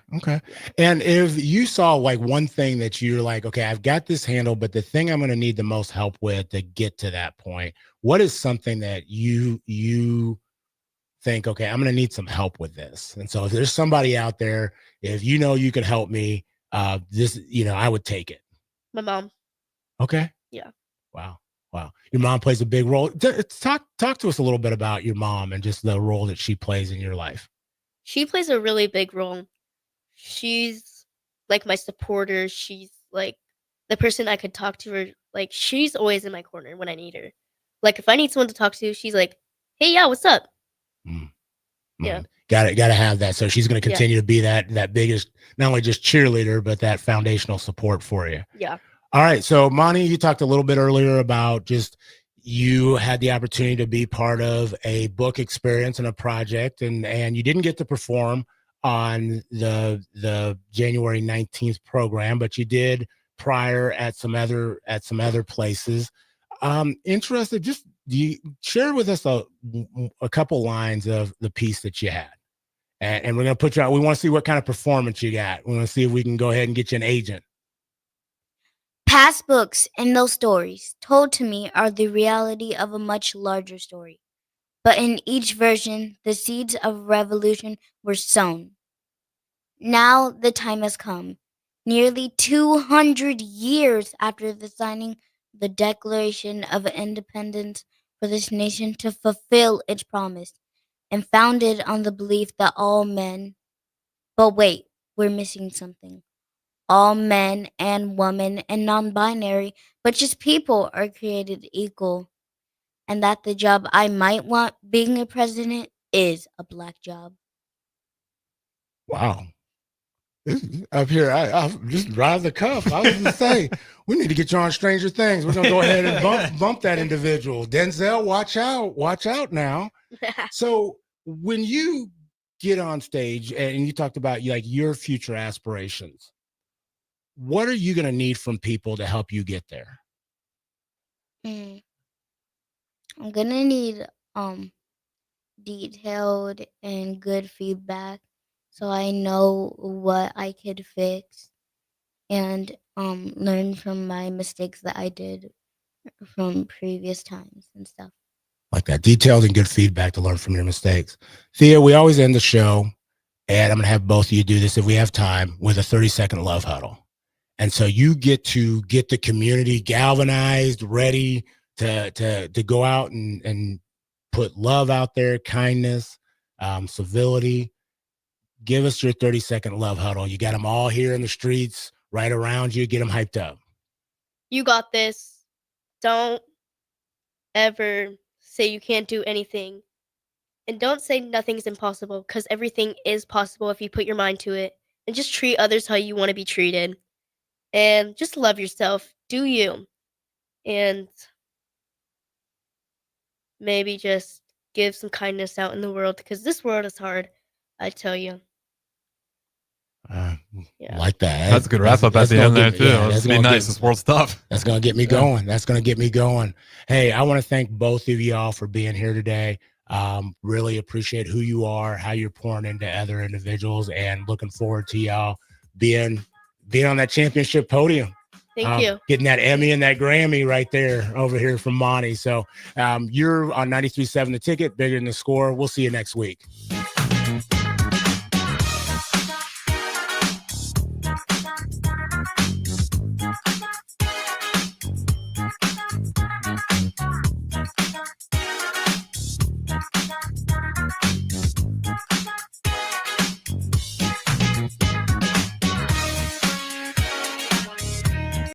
And if you saw one thing that you're okay, I've got this handle, but the thing I'm going to need the most help with to get to that point, what is something that you think, okay, I'm going to need some help with this? And so if there's somebody out there, if you could help me, I would take it. My mom. Okay. Yeah. Wow. Your mom plays a big role. Talk to us a little bit about your mom and just the role that she plays in your life. She plays a really big role. She's my supporter. She's the person I could talk to her. She's always in my corner when I need her. If I need someone to talk to, she's hey, yeah, what's up? Yeah. Got to have that. So she's going to continue to be that biggest, not only just cheerleader, but that foundational support for you. Yeah. All right. So Monty, you talked a little bit earlier about just you had the opportunity to be part of a book experience and a project, and you didn't get to perform on the January 19th program, but you did prior at some other places. Interested, just you share with us a couple lines of the piece that you had. And we're going to put you out. We want to see what kind of performance you got. We want to see if we can go ahead and get you an agent. Past books and those stories told to me are the reality of a much larger story. but in each version, the seeds of revolution were sown. Now the time has come, nearly 200 years after the signing of the Declaration of Independence for this nation, to fulfill its promise, and founded on the belief that all men, but wait, we're missing something. All men and women and non-binary, but just people, are created equal. And that the job I might want being a president is a black job. Wow. Up here, I'm just right off the cuff. I was going to say, we need to get you on Stranger Things. We're going to go ahead and bump that individual. Denzel, watch out now. So when you get on stage and you talked about like your future aspirations, what are you going to need from people to help you get there? I'm going to need detailed and good feedback, so I know what I could fix, and learn from my mistakes that I did from previous times and stuff. Like that, detailed and good feedback to learn from your mistakes. Thea, we always end the show, and I'm going to have both of you do this if we have time, with a 30-second love huddle. And so you get to get the community galvanized, ready to go out and put love out there, kindness, civility. Give us your 30-second love huddle. You got them all here in the streets, right around you. Get them hyped up. You got this. Don't ever say you can't do anything. And don't say nothing's impossible, because everything is possible if you put your mind to it. And just treat others how you want to be treated. And just love yourself. Do you. And maybe just give some kindness out in the world, because this world is hard, I tell you. Like that. That's a good wrap up at the end there, too. Let's be nice. This world's tough. That's going to get me going. That's going to get me going. Hey, I want to thank both of y'all for being here today. Really appreciate who you are, how you're pouring into other individuals, and looking forward to y'all being on that championship podium. Thank you. Getting that Emmy and that Grammy right there over here from Monty. So you're on 93.7 The Ticket, Bigger Than the Score. We'll see you next week.